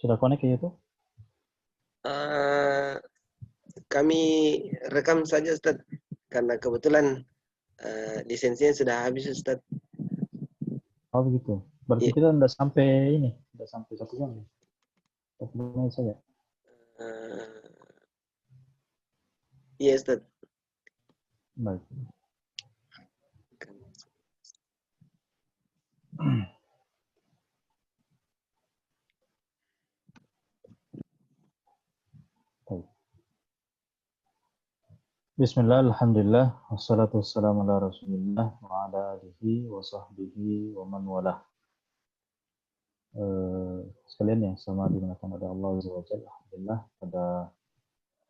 Sudah connect ya itu? Kami rekam saja Ustaz, karena kebetulan lisensinya sudah habis Ustaz. Oh begitu. Berarti Iya. kita udah sampai ini, udah sampai 1 jam ya. 1 menit saja. Iya Ustaz. Baik. Baik. Bismillah, alhamdulillah, wassalatu wassalamu ala rasulillah wa ala alihi wa sahbihi wa man walah. Sekalian yang sama dimuliakan oleh Allah Azza wa Jalla. Alhamdulillah pada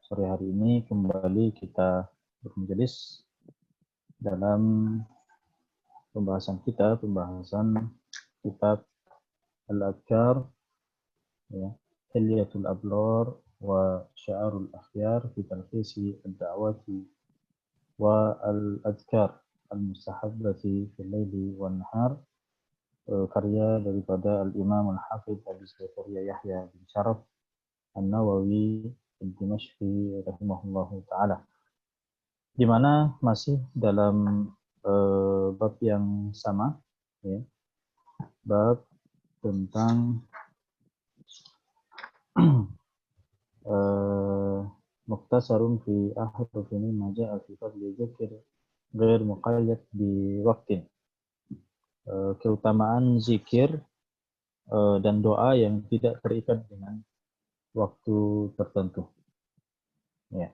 sore hari ini kembali kita bermajelis dalam pembahasan kitab Al-Adhkar, ya, Hilyatul Abrar wa Sya'arul Akhyar fi Talkhisi Ad-Da'wati wa Al-Adhkar Al-Mustahabbati fil Laili wan Nahar, karya daripada Al-Imam Al-Hafidh Abu Zakaria Yahya bin Syaraf An-Nawawi Al-Dimashqi rahimahullahu ta'ala, di mana masih dalam bab yang sama, ya, bab tentang Mukhtasarun fi ahruf ini maja'a fi fadli dzikr ghair muqayyad bi waqtin. Keutamaan zikir dan doa yang tidak terikat dengan waktu tertentu. Ya.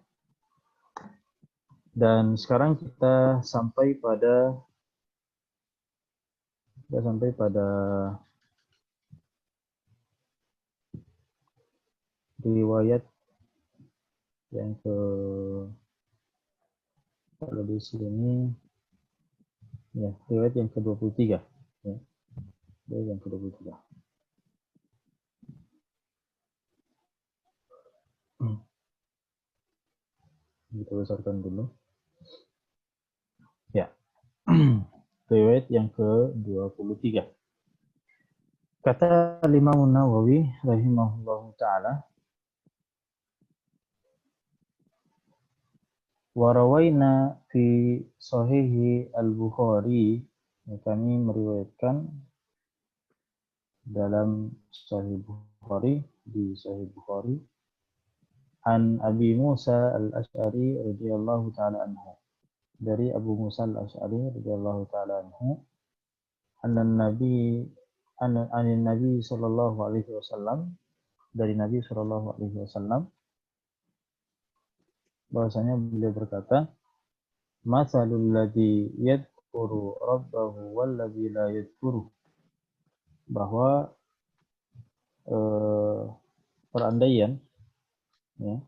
Dan sekarang kita sampai pada riwayat yang kalau di sini ya, riwayat yang ke-23, ya. Riwayat yang ke-23. Kita besarkan dulu. Ya. Riwayat yang ke-23. Kata Imam Nawawi rahimahullahu ta'ala, warawayna fi sahihi al-Bukhari, kami meriwayatkan dalam Sahih Bukhari, di Sahih Bukhari, an Abi Musa al-Ash'ari radhiyallahu ta'ala anhu, dari Abu Musa al-Ash'ari radhiyallahu ta'ala anhu, anin Nabi sallallahu alaihi wasallam, dari Nabi sallallahu alaihi wasallam, bahwasanya beliau berkata, masalul ladzi yadhkuru rabbahu wal ladzi la yadhkuru, bahwa perandaian, ya,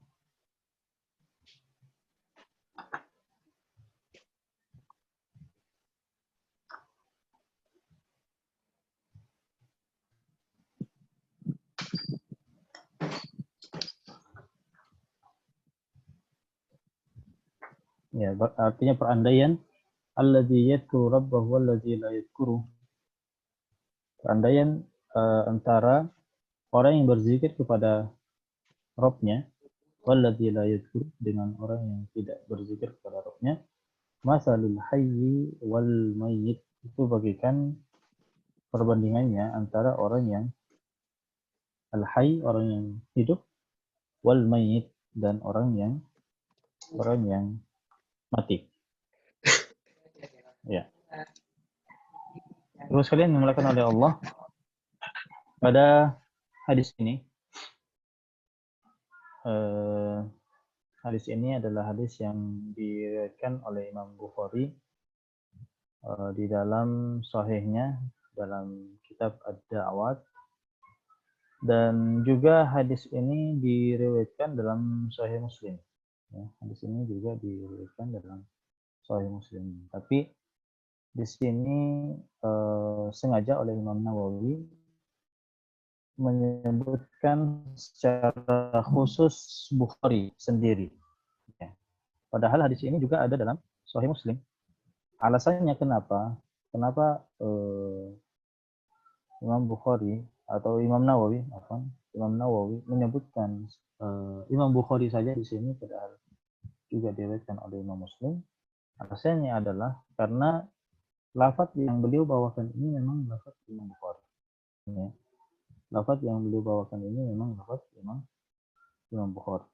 ya, artinya perandaian alladzi yadhkuru rabbahu wal ladzi la yadhkuru, perandaian antara orang yang berzikir kepada Rabb-nya, walladzi la yadhkur, dengan orang yang tidak berzikir kepada Rabb-nya, masalul hayyi wal mayyit, itu bagikan perbandingannya antara orang yang al-hayy, orang yang hidup, wal mayyit, dan orang yang mati. Ya. Terus kalian dimulakan oleh Allah, pada hadis ini, hadis ini adalah hadis yang diriwayatkan oleh Imam Bukhari di dalam sahihnya, dalam kitab Ad-Da'wat, dan juga hadis ini diriwayatkan dalam Sahih Muslim. Ya, hadis ini juga diriwayatkan dalam Sahih Muslim. Tapi di sini sengaja oleh Imam Nawawi menyebutkan secara khusus Bukhari sendiri. Ya. Padahal hadis ini juga ada dalam Sahih Muslim. Alasannya kenapa? Kenapa Imam Bukhari atau Imam Nawawi Imam Nawawi menyebutkan Imam Bukhari saja di sini, padahal juga diriwayatkan oleh Imam Muslim. Alasannya adalah karena lafaz yang beliau bawakan ini memang lafaz Imam Bukhari. Ya. Lafaz yang beliau bawakan ini memang lafaz Imam Bukhari.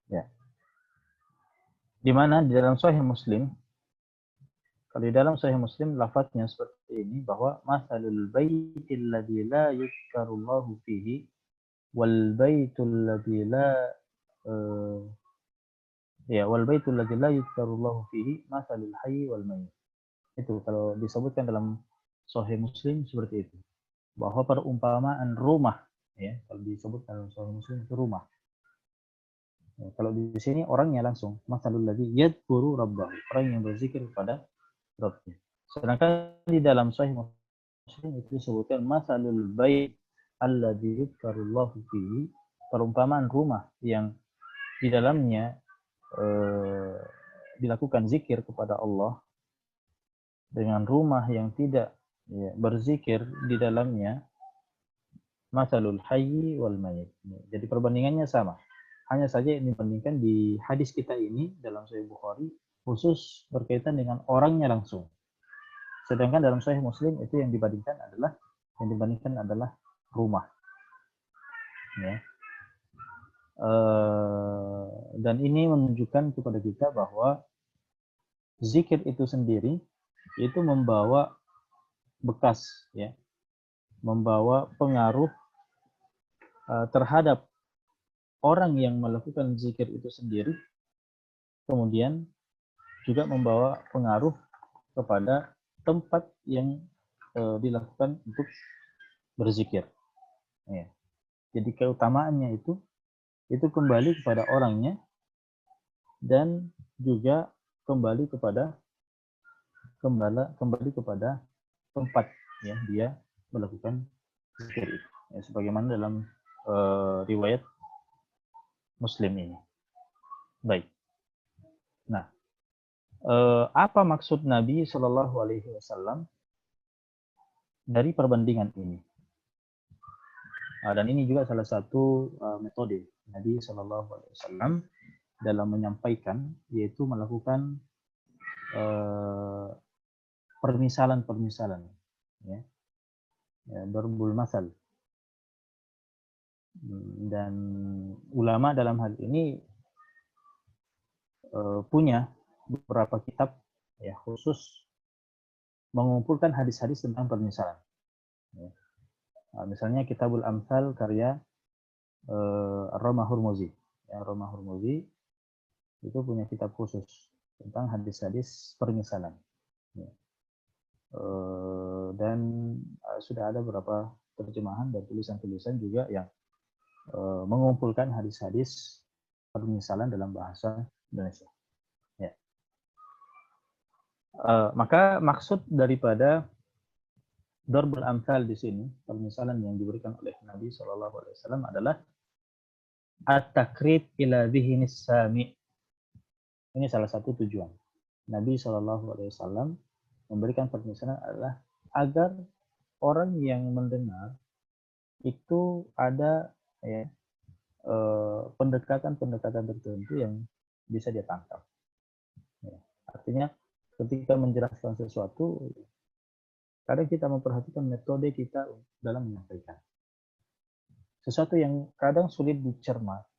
Ya. Di mana di dalam Sahih Muslim, kalau di dalam Sahih Muslim lafaznya seperti ini, bahwa masalul baitil ladzi la yuzkarullahu fihi wal baitul ladzi la wal baitul ladzi la yuzkarullahu fihi masalul hayy wal mayyit. Itu kalau disebutkan dalam Sahih Muslim seperti itu, bahwa perumpamaan rumah, ya, kalau disebut dalam Sahih Muslim itu rumah. Ya, kalau di sini orangnya langsung masalul ladzi yadhkuru rabbahu, orang yang berzikir kepada Rabbnya. Sedangkan di dalam Sahih Muslim itu disebutkan masalul bait alladzi yudkarullahu fihi, perumpamaan rumah yang di dalamnya dilakukan zikir kepada Allah, dengan rumah yang tidak berzikir di dalamnya, masalul hayyi wal mayyit. Jadi perbandingannya sama. Hanya saja yang dibandingkan di hadis kita ini dalam Sahih Bukhari khusus berkaitan dengan orangnya langsung. Sedangkan dalam Sahih Muslim itu yang dibandingkan adalah rumah. Ya. Dan ini menunjukkan kepada kita bahwa zikir itu sendiri itu membawa bekas, ya, membawa pengaruh terhadap orang yang melakukan zikir itu sendiri, kemudian juga membawa pengaruh kepada tempat yang dilakukan untuk berzikir. Ya. Jadi keutamaannya itu kembali kepada orangnya dan juga kembali kepada tempat ya dia melakukan zikir itu. Ya, sebagaimana dalam riwayat Muslim ini. Baik. Nah, apa maksud Nabi Shallallahu Alaihi Wasallam dari perbandingan ini? Dan ini juga salah satu metode Nabi Shallallahu Alaihi Wasallam dalam menyampaikan, yaitu melakukan permisalan-permisalan, ya, darbul masal. Dan ulama dalam hal ini punya beberapa kitab ya khusus mengumpulkan hadis-hadis tentang permisalan. Ya. Misalnya Kitabul Amsal karya Ar-Ramah Hurmuzi. Ya, Ar-Ramah Hurmuzi itu punya kitab khusus tentang hadis-hadis permisalan. Ya. Dan sudah ada beberapa terjemahan dan tulisan-tulisan juga yang mengumpulkan hadis-hadis permisalan dalam bahasa Indonesia. Ya. Maka maksud daripada darbul amsal di sini, permisalan yang diberikan oleh Nabi Shallallahu Alaihi Wasallam adalah at-takrib ila dhihinis sami. Ini salah satu tujuan Nabi Shallallahu Alaihi Wasallam memberikan permisalan adalah agar orang yang mendengar itu ada ya pendekatan-pendekatan tertentu yang bisa dia tangkap. Ya. Artinya ketika menjelaskan sesuatu, kadang kita memperhatikan metode kita dalam menyampaikan. Sesuatu yang kadang sulit dicermati,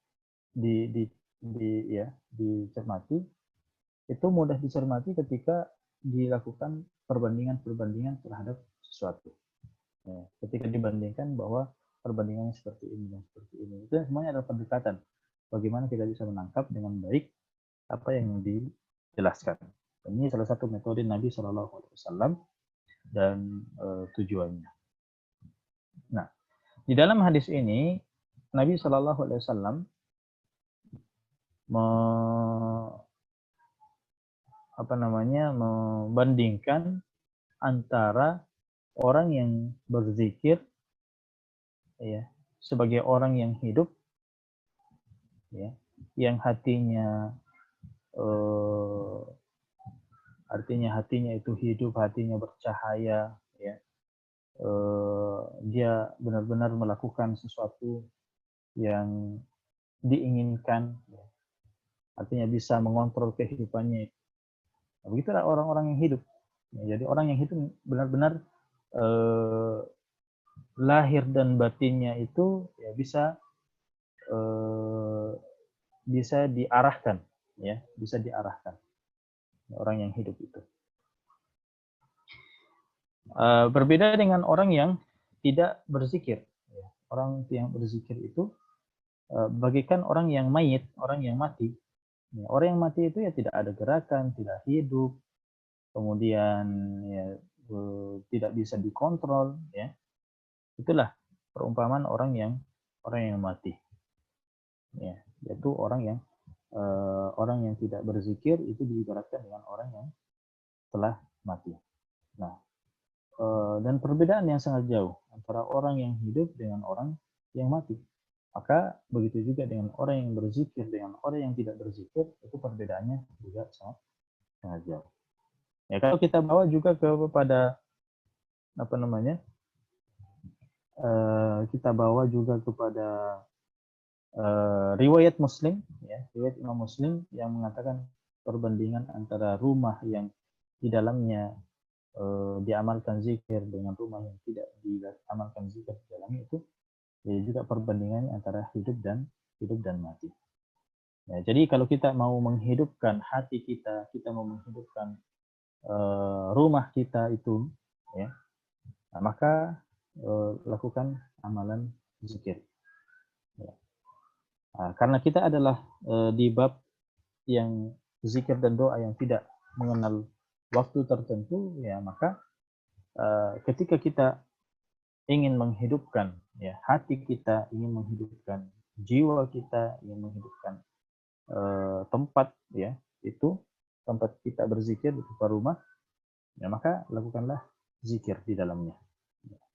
itu mudah dicermati ketika dilakukan perbandingan-perbandingan terhadap sesuatu. Ya, ketika dibandingkan bahwa perbandingannya seperti ini dan seperti ini, itu semuanya adalah pendekatan. Bagaimana kita bisa menangkap dengan baik apa yang dijelaskan. Ini salah satu metode Nabi Shallallahu Alaihi Wasallam dan tujuannya. Nah, di dalam hadis ini Nabi Shallallahu Alaihi Wasallam membandingkan antara orang yang berzikir ya, sebagai orang yang hidup, ya, yang hatinya artinya hatinya itu hidup, hatinya bercahaya, ya, dia benar-benar melakukan sesuatu yang diinginkan, ya, artinya bisa mengontrol kehidupannya. Nah, begitulah orang-orang yang hidup. Ya, jadi orang yang hidup benar-benar lahir dan batinnya itu ya bisa diarahkan, ya, bisa diarahkan orang yang hidup itu. Berbeda dengan orang yang tidak berzikir. Ya. Orang yang berzikir itu bagaikan orang yang mayit, orang yang mati. Ya, orang yang mati itu ya tidak ada gerakan, tidak hidup, kemudian ya tidak bisa dikontrol, ya. Itulah perumpamaan orang yang mati, ya, yaitu orang yang tidak berzikir itu diibaratkan dengan orang yang telah mati. Nah, dan perbedaan yang sangat jauh antara orang yang hidup dengan orang yang mati. Maka begitu juga dengan orang yang berzikir dengan orang yang tidak berzikir, itu perbedaannya juga sangat jauh. Ya, kalau kita bawa juga kepada apa namanya, kita bawa juga kepada riwayat Muslim, ya, riwayat Imam Muslim yang mengatakan perbandingan antara rumah yang di dalamnya diamalkan zikir dengan rumah yang tidak diamalkan zikir di dalamnya, itu ya juga perbandingannya antara hidup dan mati. Ya, jadi kalau kita mau menghidupkan hati kita mau menghidupkan rumah kita itu, ya, nah, maka lakukan amalan zikir. Ya. Nah, karena kita adalah di bab yang zikir dan doa yang tidak mengenal waktu tertentu, ya, maka ketika kita ingin menghidupkan, ya, hati kita, ingin menghidupkan jiwa kita, ingin menghidupkan tempat, ya, itu tempat kita berzikir di rumah, ya, maka lakukanlah zikir di dalamnya.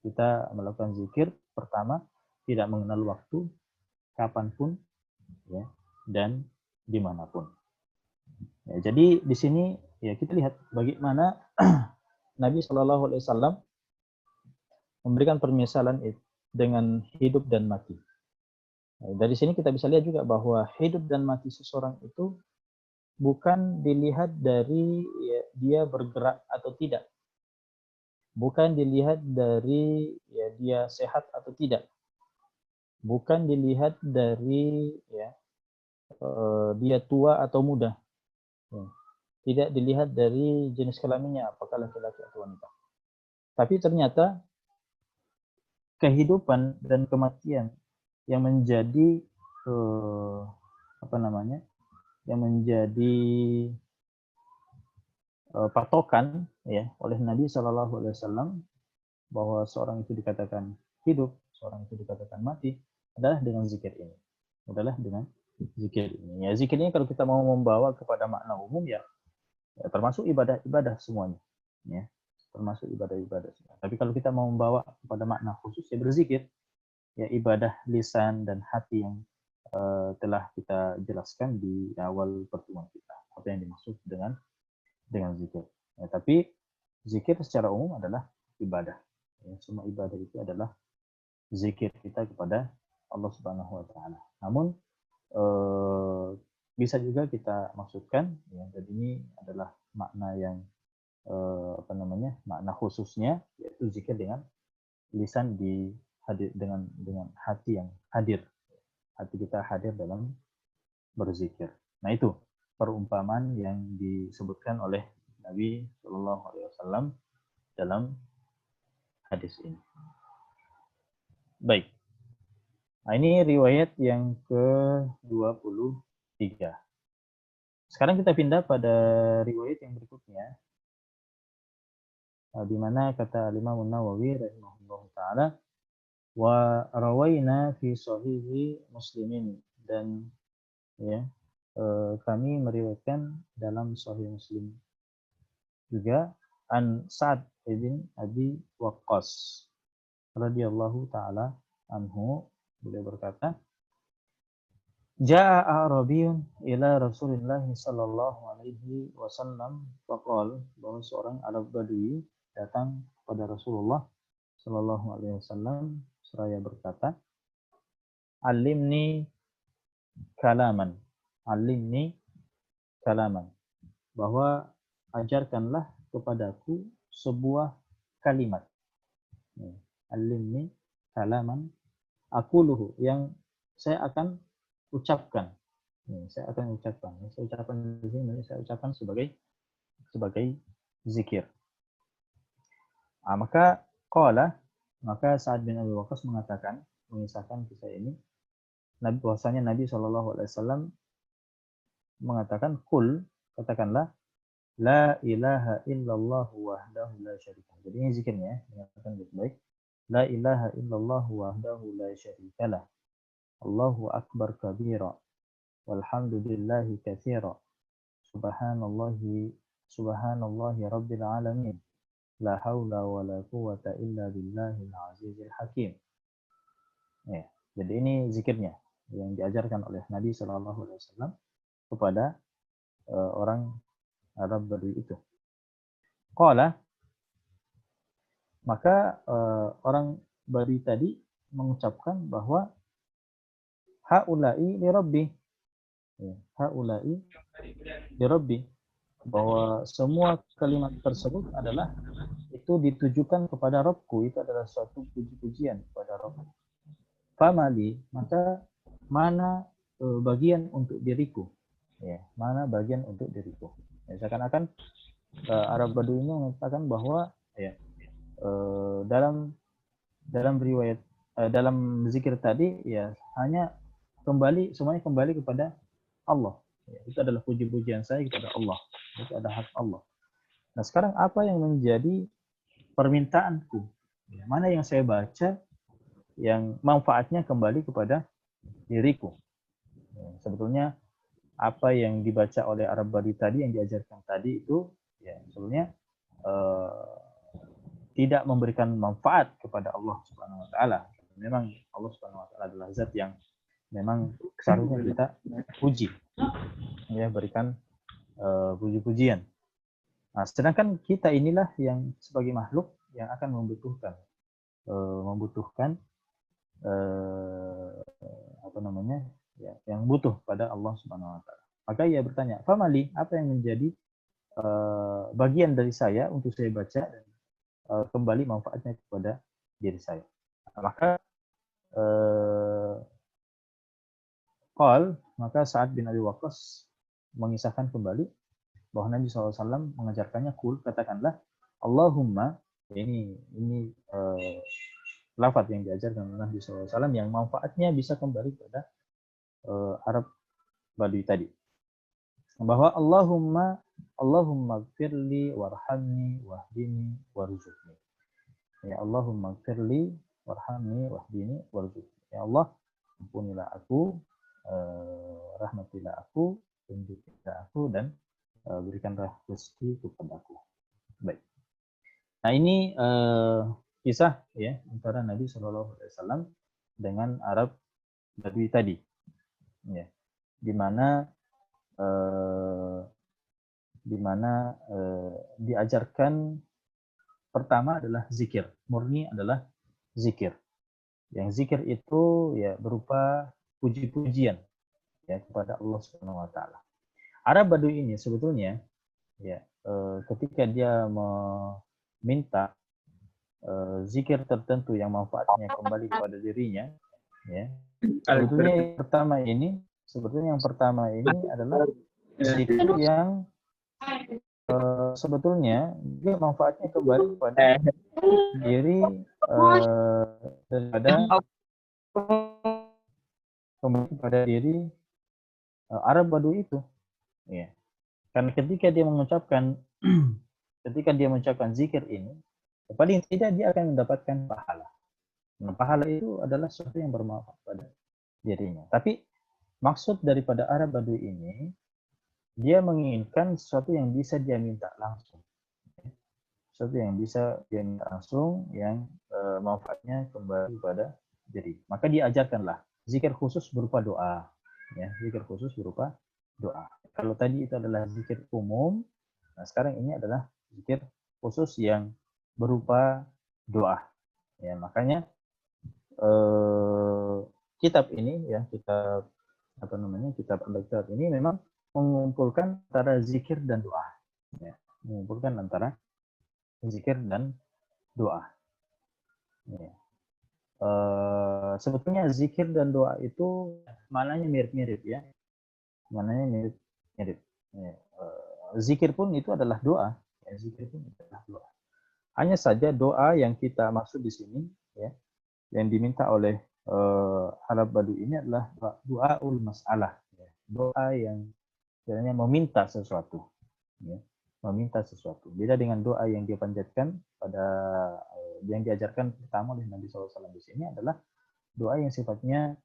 Kita melakukan zikir pertama tidak mengenal waktu, kapanpun, ya, dan dimanapun. Ya, jadi di sini ya kita lihat bagaimana Nabi Shallallahu Alaihi Wasallam memberikan permisalan dengan hidup dan mati. Dari sini kita bisa lihat juga bahwa hidup dan mati seseorang itu bukan dilihat dari ya, dia bergerak atau tidak, bukan dilihat dari ya, dia sehat atau tidak, bukan dilihat dari ya, dia tua atau muda, ya. Tidak dilihat dari jenis kelaminnya, apakah laki-laki atau wanita. Tapi ternyata kehidupan dan kematian yang menjadi apa namanya, yang menjadi patokan, ya, oleh Nabi Shallallahu Alaihi Wasallam bahwa seorang itu dikatakan hidup, seorang itu dikatakan mati adalah dengan zikir ini, adalah dengan zikir ini. Ya, zikir ini kalau kita mau membawa kepada makna umum, ya, ya termasuk ibadah-ibadah semuanya, ya, termasuk ibadah-ibadah. Tapi kalau kita mau membawa kepada makna khusus, ya berzikir, ya ibadah lisan dan hati yang telah kita jelaskan di awal pertemuan kita, apa yang dimaksud dengan zikir. Ya, tapi zikir secara umum adalah ibadah. Ya, semua ibadah itu adalah zikir kita kepada Allah Subhanahu Wa Taala. Namun bisa juga kita maksudkan, ya, dan ini adalah makna yang apa namanya, makna khususnya, yaitu zikir dengan lisan dengan hati yang hadir, hati kita hadir dalam berzikir. Nah, itu perumpamaan yang disebutkan oleh Nabi Shallallahu Alaihi Wasallam dalam hadis ini. Baik. Nah, ini riwayat yang ke-23. Sekarang kita pindah pada riwayat yang berikutnya, di mana kata Imam Nawawi rahimahullah taala, wa rawaina fi sahihi Muslimin, dan ya kami meriwayatkan dalam Sahih Muslim juga an Sa'ad bin Abi Waqqas radhiyallahu taala anhu, beliau berkata, Ja'a A'rabiyun ila Rasulillah sallallahu alaihi wasallam faqal, bahwa seorang Arab Badui datang kepada Rasulullah sallallahu alaihi wasallam seraya berkata, Alimni kalaman. Alimni kalaman. Bahwa ajarkanlah kepadaku sebuah kalimat. Alimni kalaman aquluhu, yang saya akan ucapkan. Saya akan ucapkan. Saya ucapkan di sini, saya ucapkan sebagai zikir. Maka Sa'ad bin Abi Waqqas mengatakan, mengisahkan kisah ini, bahwasanya Nabi SAW mengatakan, Qul, katakanlah, La ilaha illallah wahdahu la syarika. Jadi ini zikirnya, mengatakan baik-baik. La ilaha illallah wahdahu la syarikalah. Allahu akbar kabira. Walhamdulillahi katsira. Subhanallahi rabbil alamin. La haula wa la quwata illa billahil azizil hakim. Ya, jadi ini zikirnya yang diajarkan oleh Nabi SAW kepada orang Arab Badui itu. Qala, maka orang Badui tadi mengucapkan bahwa haula'i li rabbi. Haula'i li rabbi, bahwa semua kalimat tersebut adalah itu ditujukan kepada Rabbku, itu adalah suatu puji-pujian kepada Rabbku. Famali, maka mana bagian untuk diriku? Ya, mana bagian untuk diriku? Ya, seakan-akan Arab Badui ini mengatakan bahwa ya, dalam riwayat, dalam zikir tadi ya hanya semuanya kembali kepada Allah. Ya, itu adalah puji-pujian saya kepada Allah. Itu adalah hak Allah. Nah, sekarang apa yang menjadi permintaanku? Ya, mana yang saya baca yang manfaatnya kembali kepada diriku? Ya, sebetulnya apa yang dibaca oleh Arab Badui tadi, yang diajarkan tadi itu ya sebetulnya tidak memberikan manfaat kepada Allah Subhanahu wa taala. Memang Allah Subhanahu wa taala adalah zat yang memang seharusnya kita puji, ya, berikan puji-pujian. Nah, sedangkan kita inilah yang sebagai makhluk yang akan membutuhkan apa namanya, ya, yang butuh pada Allah Subhanahu wa taala. Maka ia bertanya, famali, apa yang menjadi bagian dari saya untuk saya baca dan kembali manfaatnya kepada diri saya. Maka maka Sa'ad bin Abi Waqqas mengisahkan kembali bahwa Nabi SAW mengajarkannya, katakanlah, Allahumma, ini lafaz yang diajarkan oleh Nabi SAW yang manfaatnya bisa kembali kepada Arab Badui tadi. Bahwa Allahumma gfirli warhamni wahdini warzuqni. Ya Allahumma gfirli warhamni wahdini warzuqni. Ya Allah, ampunilah aku, rahmatilah aku, tunjukilah aku, dan berikanlah rezeki kepadaku. Baik. Nah, ini kisah ya antara Nabi SAW dengan Arab Badui tadi. Ya. Di mana diajarkan pertama adalah zikir, murni adalah zikir. Yang zikir itu ya berupa puji-pujian ya kepada Allah Subhanahu wa taala. Arab Badui ini sebetulnya ya ketika dia meminta zikir tertentu yang manfaatnya kembali kepada dirinya, ya sebetulnya yang pertama ini adalah zikir yang sebetulnya dia manfaatnya kembali kepada diri daripada kembali kepada diri Arab Badui itu, ya. Karena ketika dia mengucapkan zikir ini, paling tidak dia akan mendapatkan pahala. Nah, pahala itu adalah sesuatu yang bermanfaat pada dirinya. Tapi maksud daripada Arab Badui ini, dia menginginkan sesuatu yang bisa dia minta langsung. Sesuatu yang bisa dia minta langsung, yang manfaatnya kembali pada Jadi, maka diajarkanlah zikir khusus berupa doa. Ya, zikir khusus berupa doa. Kalau tadi itu adalah zikir umum, nah sekarang ini adalah zikir khusus yang berupa doa. Ya, makanya kitab ini ya, kitab apa namanya, kitab Al-Adhkar ini memang mengumpulkan antara zikir dan doa. Ya, mengumpulkan antara zikir dan doa. Ya. Sebetulnya zikir dan doa itu maknanya mirip-mirip ya, maknanya mirip-mirip. Ya. Zikir pun itu adalah doa, ya, zikir pun itu adalah doa. Hanya saja doa yang kita maksud di sini, ya, yang diminta oleh Arab Badu ini adalah doaul masalah, ya. Doa yang sebenarnya meminta sesuatu, ya. Meminta sesuatu. Beda dengan doa yang dipanjatkan pada yang diajarkan pertama oleh Nabi SAW di sini adalah doa yang sifatnya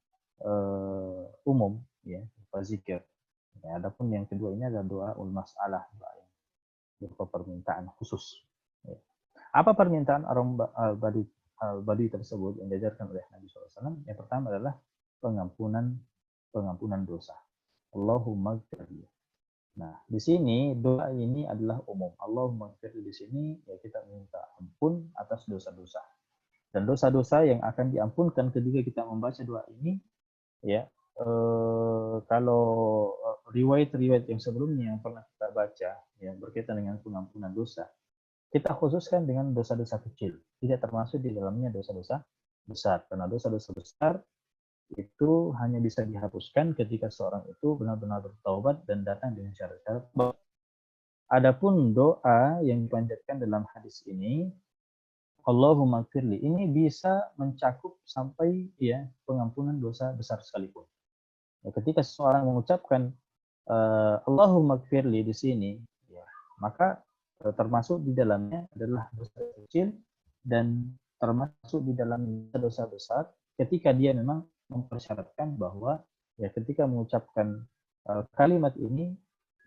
umum, ya, zikir. Ya, adapun yang kedua ini adalah doa ul masalah, doa yang berupa permintaan khusus. Ya. Apa permintaan orang Badui tersebut yang diajarkan oleh Nabi SAW? Yang pertama adalah pengampunan dosa. Allahumma ghfirli. Nah, di sini doa ini adalah umum. Allahumma ghfirli di sini ya kita minta ampun atas dosa-dosa. Dan dosa-dosa yang akan diampunkan ketika kita membaca doa ini ya kalau riwayat-riwayat yang sebelumnya yang pernah kita baca yang berkaitan dengan pengampunan dosa, kita khususkan dengan dosa-dosa kecil, tidak termasuk di dalamnya dosa-dosa besar. Karena dosa-dosa besar itu hanya bisa dihapuskan ketika seorang itu benar-benar bertaubat dan datang dengan syarat-syarat. Adapun doa yang dipanjatkan dalam hadis ini, Allahumma gfirli, ini bisa mencakup sampai ya pengampunan dosa besar sekalipun. Ya, ketika seseorang mengucapkan Allahumma gfirli di sini, ya, maka termasuk di dalamnya adalah dosa kecil dan termasuk di dalam dosa besar ketika dia memang mempersyaratkan bahwa ya ketika mengucapkan kalimat ini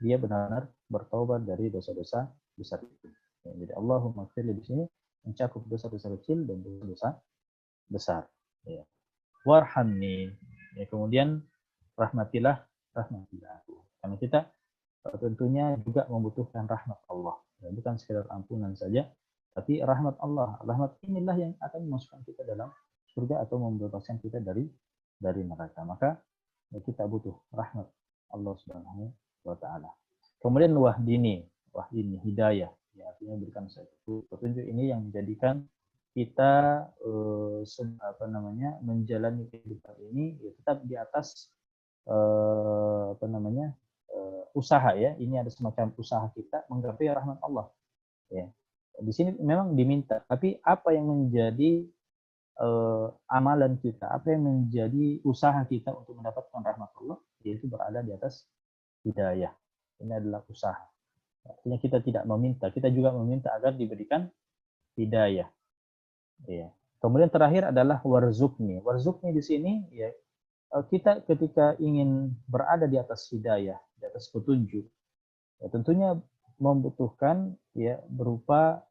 dia benar-benar bertobat dari dosa-dosa besar itu. Ya, jadi Allahumma gfirli di sini mencakup dosa-dosa kecil dan dosa-dosa besar. Ya. Warhamni. Ya, kemudian rahmatilah aku. Karena kita tentunya juga membutuhkan rahmat Allah. Ya, bukan sekedar ampunan saja, tapi rahmat Allah. Rahmat inilah yang akan memasukkan kita dalam surga atau membebaskan kita dari neraka. Maka ya, kita butuh rahmat Allah Subhanahu wa taala. Kemudian wahdini, hidayah. Ya, artinya berikan satu petunjuk ini yang menjadikan kita menjalani kehidupan ini ya, tetap di atas usaha ya. Ini ada semacam usaha kita menggapai rahmat Allah. Ya. Di sini memang diminta, tapi apa yang menjadi amalan kita, apa yang menjadi usaha kita untuk mendapatkan rahmat Allah, yaitu berada di atas hidayah. Ini adalah usaha. Artinya kita tidak meminta, kita juga meminta agar diberikan hidayah. Ya. Kemudian terakhir adalah warzukni. Warzukni di sini ya kita ketika ingin berada di atas hidayah, di atas petunjuk, ya tentunya membutuhkan ya berupa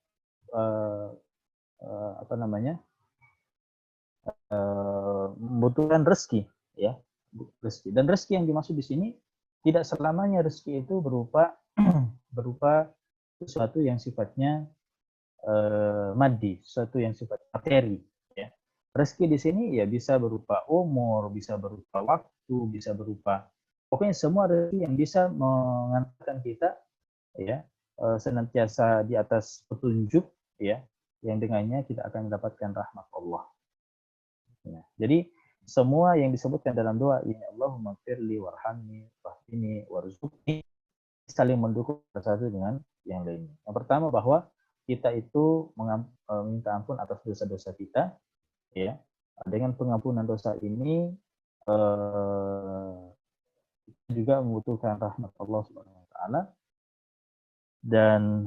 membutuhkan rezeki, ya, rezeki. Dan rezeki yang dimaksud di sini tidak selamanya rezeki itu berupa sesuatu yang sifatnya maddi, sesuatu yang sifat materi. Ya. Rezeki di sini ya bisa berupa umur, bisa berupa waktu, bisa berupa pokoknya semua rezeki yang bisa mengantarkan kita ya senantiasa di atas petunjuk ya, yang dengannya kita akan mendapatkan rahmat Allah. Ya. Jadi semua yang disebutkan dalam doa ini Allahumma firli warhamni wahdini warzuqni saling mendukung satu dengan yang lainnya. Yang pertama bahwa kita itu meminta ampun atas dosa-dosa kita, ya. Dengan pengampunan dosa ini juga membutuhkan rahmat Allah Subhanahu wa taala. Dan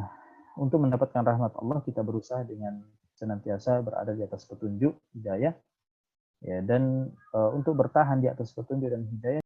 untuk mendapatkan rahmat Allah kita berusaha dengan senantiasa berada di atas petunjuk hidayah, ya. Dan untuk bertahan di atas petunjuk dan hidayah